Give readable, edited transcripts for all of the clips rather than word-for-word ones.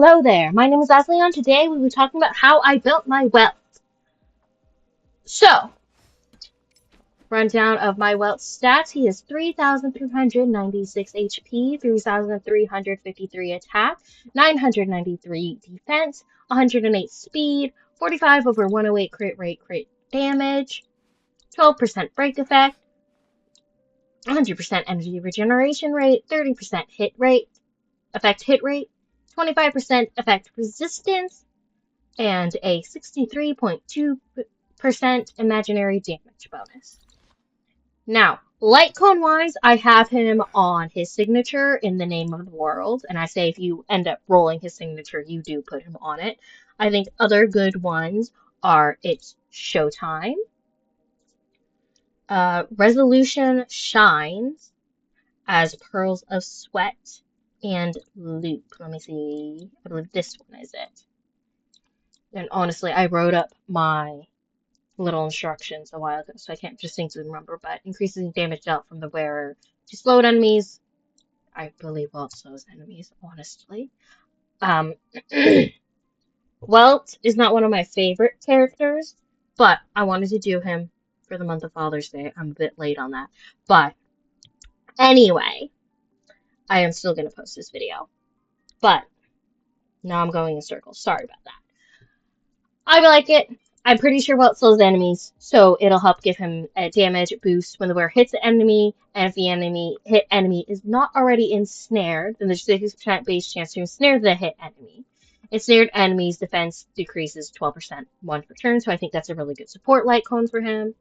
Hello there, my name is Ashley, and today we will be talking about how I built my Welt. So, rundown of my Welt stats. He has 3,396 HP, 3,353 attack, 993 defense, 108 speed, 45 over 108 crit damage, 12% break effect, 100% energy regeneration rate, 30% effect hit rate, 25% effect resistance, and a 63.2% imaginary damage bonus. Now, light cone wise, I have him on his signature in the name of the world, and I say if you end up rolling his signature, you do put him on it. I think other good ones are It's Showtime, Resolution Shines as Pearls of Sweat, and Loop. Let me see. I believe this one is it. And honestly, I wrote up my little instructions a while ago, so I can't distinctly remember, but increases damage dealt from the wearer to slowed enemies. I believe Welt slows enemies, honestly. Welt is not one of my favorite characters, but I wanted to do him for the month of Father's Day. I'm a bit late on that. But anyway, I am still going to post this video. But now I'm going in circles. Sorry about that. I like it. I'm pretty sure Welt slows enemies, so it'll help give him a damage boost when the wearer hits the enemy, and if the enemy is not already ensnared, then there's a 60% base chance to ensnare the hit enemy. Ensnared enemies' defense decreases 12% once per turn, so I think that's a really good support light cone for him.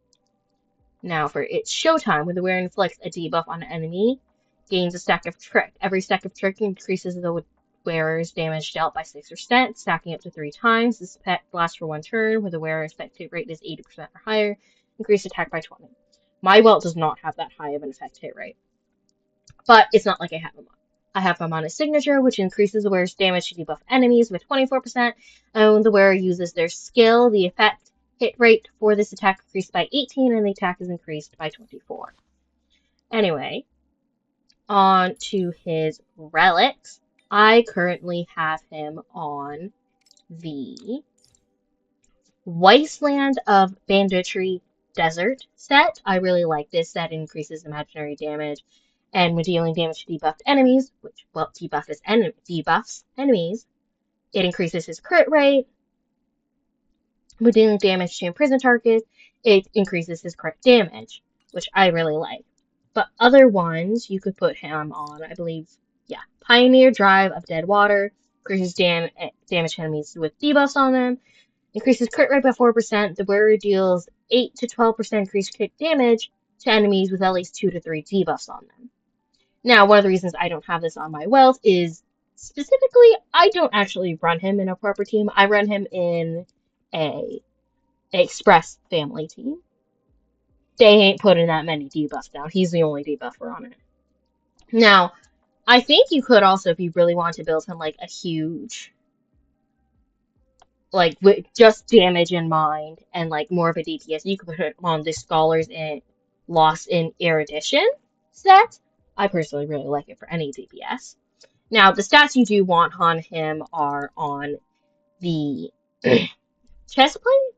Now for It's Showtime, when the wearer inflicts a debuff on an enemy, gains a stack of Trick. Every stack of Trick increases the wearer's damage dealt by 6%, stacking up to 3 times. This effect lasts for 1 turn, where the wearer's effect hit rate is 80% or higher. Increase attack by 20. My Welt does not have that high of an effect hit rate, but it's not like I have him on. I have him on his signature, which increases the wearer's damage to debuff enemies with 24%, and when the wearer uses their skill, the effect hit rate for this attack increased by 18, and the attack is increased by 24. Anyway, on to his relics. I currently have him on the Wasteland of Banditry Desert set. I really like this set. It increases imaginary damage, and when dealing damage to debuffed enemies, which debuffs enemies, it increases his crit rate. When dealing damage to imprisoned targets, it increases his crit damage, which I really like. But other ones you could put him on, I believe. Yeah, Pioneer Drive of Dead Water, increases damage enemies with debuffs on them, increases crit rate by 4%, the wearer deals 8 to 12% increased crit damage to enemies with at least 2 to 3 debuffs on them. Now, one of the reasons I don't have this on my Welt is, specifically, I don't actually run him in a proper team. I run him in a Express family team. They ain't putting that many debuffs down. He's the only debuffer on it. Now, I think you could also, if you really want to build him like a huge, like with just damage in mind and like more of a DPS, you could put him on the Scholars in Lost in Erudition set. I personally really like it for any DPS. Now, the stats you do want on him are on the chest plate.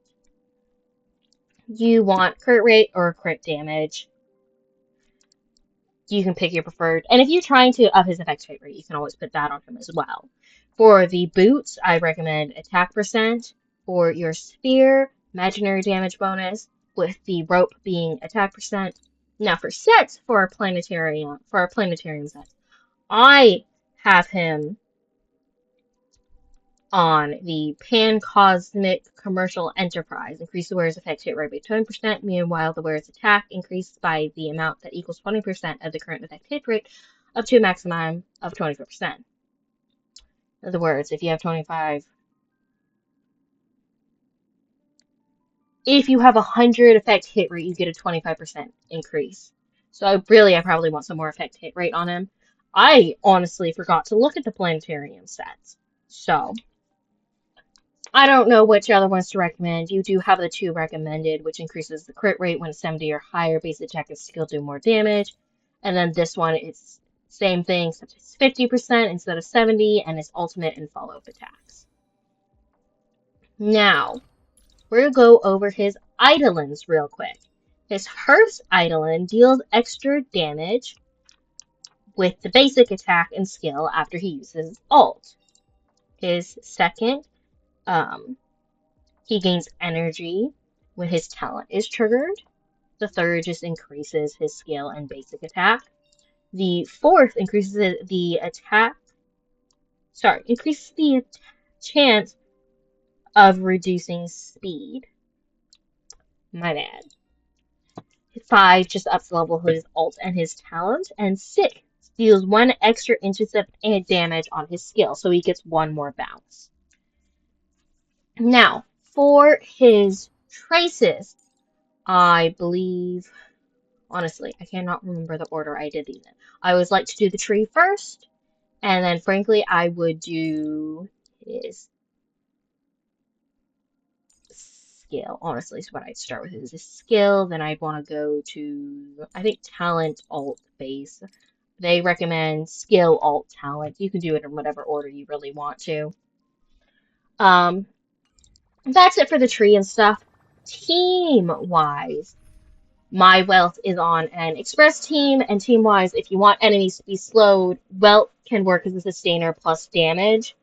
You want crit rate or crit damage. You can pick your preferred. And if you're trying to up his effect rate, you can always put that on him as well. For the boots, I recommend attack percent. For your spear, imaginary damage bonus, with the rope being attack percent. Now for sets for our planetarium sets, I have him on the Pan-Cosmic Commercial Enterprise. Increase the wearer's effect hit rate by 20%. Meanwhile, the wearer's attack increased by the amount that equals 20% of the current effect hit rate, up to a maximum of 24%. In other words, if you have 25... If you have 100 effect hit rate, you get a 25% increase. So I probably want some more effect hit rate on him. I honestly forgot to look at the planetarium sets. So... I don't know which other ones to recommend. You do have the 2 recommended, which increases the crit rate when 70 or higher. Base attack and skill do more damage. And then this one, it's Same thing, except it's 50% instead of 70, and his ultimate and follow-up attacks. Now, we're going to go over his Eidolons real quick. His first Eidolon deals extra damage with the basic attack and skill after he uses ult. His second, he gains energy when his talent is triggered. The third just increases his skill and basic attack. The fourth increases the chance of reducing speed. My bad. 5 just ups the level of his ult and his talent, and 6 deals 1 extra intercept and damage on his skill, so he gets 1 more bounce. Now, for his traces, I believe, honestly, I cannot remember the order I did these in. I always like to do the tree first, and then frankly, I would do his skill. Honestly, so what I'd start with is his skill, then I'd want to go to, I think, talent, ult, base. They recommend skill, ult, talent. You can do it in whatever order you really want to. That's it for the tree and stuff. Team-wise, my Welt is on an express team, and team-wise, if you want enemies to be slowed, Welt can work as a sustainer plus damage.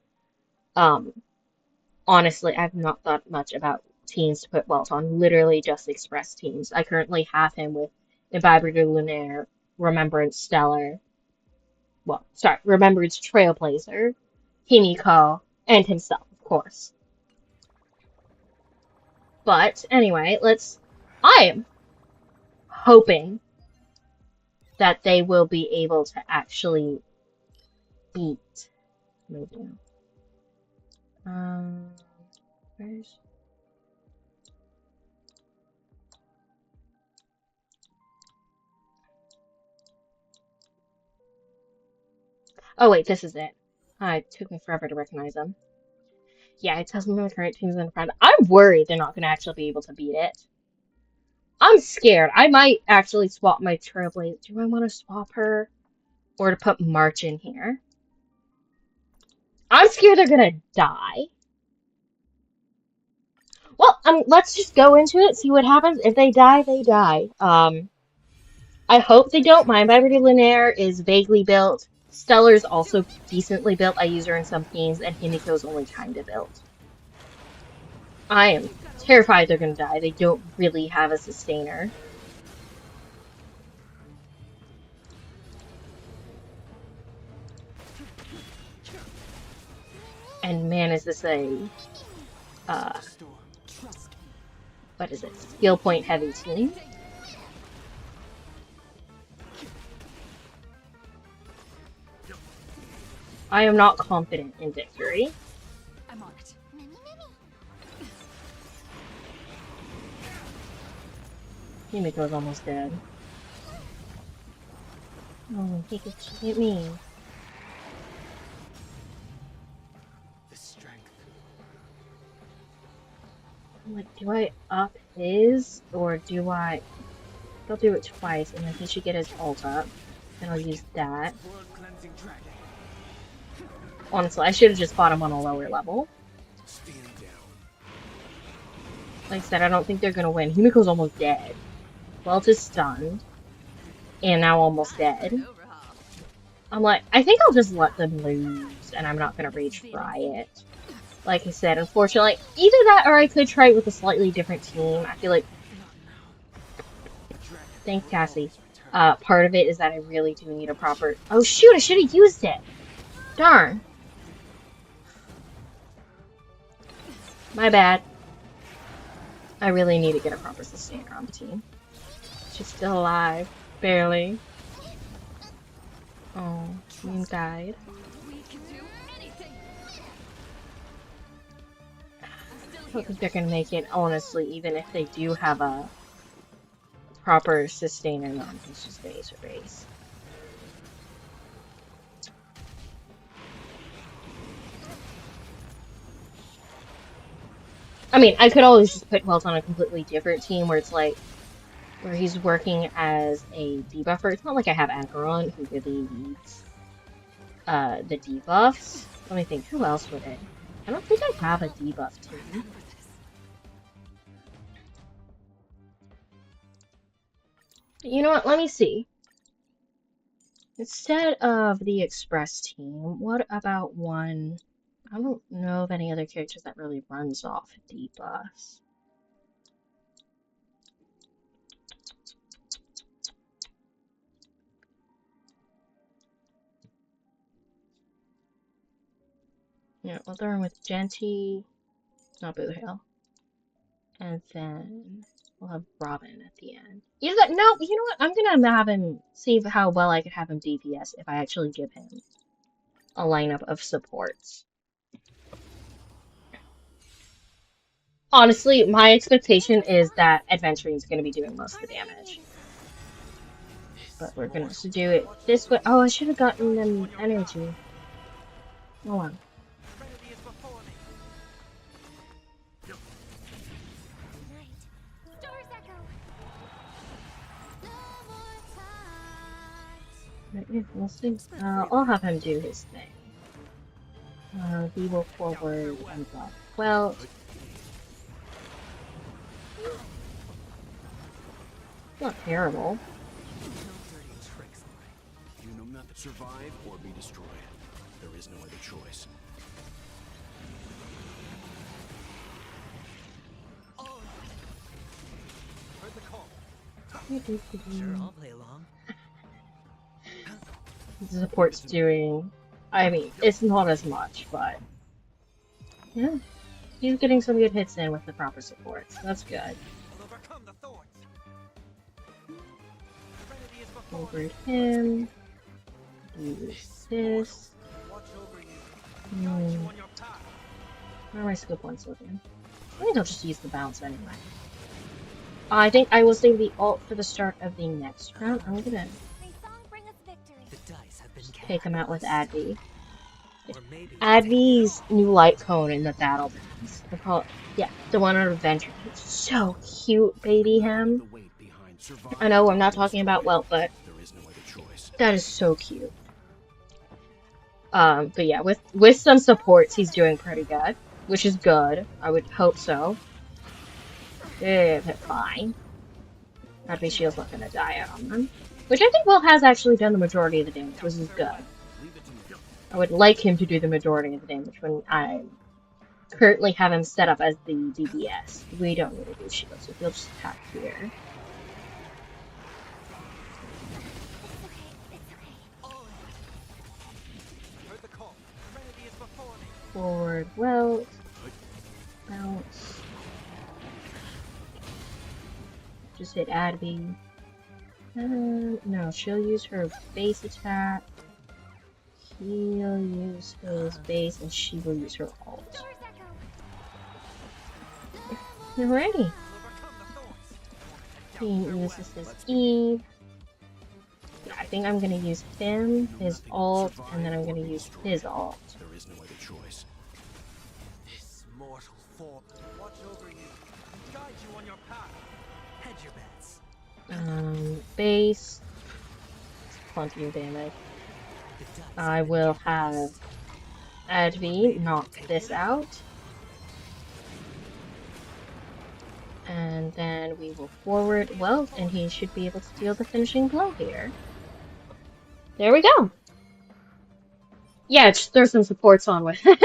Honestly, I've not thought much about teams to put Welt on, literally just express teams. I currently have him with Imbiber de Lunaire, Remembrance Stellar, Remembrance Trailblazer, Himiko, and himself, of course. But anyway, I am hoping that they will be able to actually beat. Where's... Oh wait, this is it. It took me forever to recognize them. Yeah, it tells me my current team's in front. I'm worried they're not going to actually be able to beat it. I'm scared. I might actually swap my Trailblazer. Do I want to swap her? Or to put March in here? I'm scared they're going to die. Well, let's just go into it, see what happens. If they die, they die. I hope they don't. My Imbiber de Lunaire is vaguely built. Stellar's also decently built. I use her in some games, and Himiko's only kind of built. I am terrified they're going to die. They don't really have a sustainer. And man, is this a... what is it? Skill point heavy team? I am not confident in victory. I'm on it. Himiko's almost dead. Oh, he could hit me. The strength. Like, do I up his, or do I... I'll do it twice, and then he should get his ult up. Then I'll use that. Honestly, I should have just fought him on a lower level. Like I said, I don't think they're gonna win. Himiko's almost dead. Welt is stunned. And now almost dead. I'm like, I think I'll just let them lose, and I'm not gonna retry it. Like I said, unfortunately, either that or I could try it with a slightly different team. I feel like... Thanks, Cassie. Part of it is that I really do need a proper... Oh shoot, I should have used it! Darn. My bad. I really need to get a proper sustainer on the team. She's still alive. Barely. Oh, Moon died. I don't think they're gonna make it, honestly, even if they do have a proper sustainer. No, it's just base or base. I mean, I could always just put Welt on a completely different team where it's like, where he's working as a debuffer. It's not like I have Acheron, who really needs the debuffs. Let me think, who else would it? I don't think I have a debuff team. You know what, let me see. Instead of the Express team, what about one? I don't know of any other characters that really runs off debuffs. Yeah, we'll throw in with Genty, not Boo Hill. And then we'll have Robin at the end. No, you know what? I'm gonna have him see how well I could have him DPS if I actually give him a lineup of supports. Honestly, my expectation is that Adventuring is going to be doing most of the damage. But we're going to do it this way. Oh, I should have gotten them energy. Hold on. We'll see. I'll have him do his thing. He will forward and block Welt. Not terrible. You know not to survive or be destroyed. There is no other choice. Heard the call. Sure, I'll play along. The support's doing. I mean, it's not as much, but yeah, he's getting some good hits in with the proper support, so that's good. Forward him. Use this. Where are my skill points looking? I think I'll just use the bounce anyway. I think I will save the ult for the start of the next round. I'm gonna take him out with Advi. Advi's new light cone in the battle dance. Yeah, the one on Adventure. It's so cute, baby him. I know I'm not talking about Welt, but that is so cute. But yeah, with some supports, he's doing pretty good, which is good. I would hope so. Yeah, fine. Advi Shield's not gonna die out on them. Which I think Will has actually done the majority of the damage, which is good. I would like him to do the majority of the damage when I currently have him set up as the DPS. We don't need to do shields, so he'll just attack here. Forward Welt. Bounce. Just hit Advi. No, she'll use her base attack. He'll use his base, and she will use her ult. Alrighty. He uses his E. Yeah, I think I'm gonna use him, his ult, and then I'm gonna use his ult. There is no other choice. This mortal form watch over you and guide you on your path. Hedge your bets. Base. Plenty of damage. I will have Advi knock this out. And then we will forward Welt, and he should be able to deal the finishing blow here. There we go. Yeah, there's some supports on with him.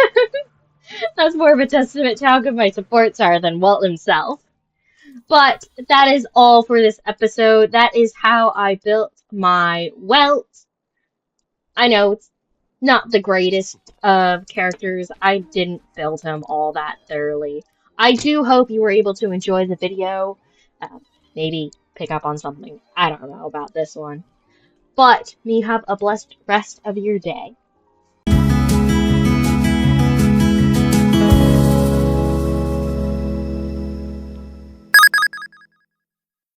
That's more of a testament to how good my supports are than Welt himself. But that is all for this episode. That is how I built my Welt. I know it's not the greatest of characters. I didn't build him all that thoroughly. I do hope you were able to enjoy the video. Maybe pick up on something. I don't know about this one. But may you have a blessed rest of your day.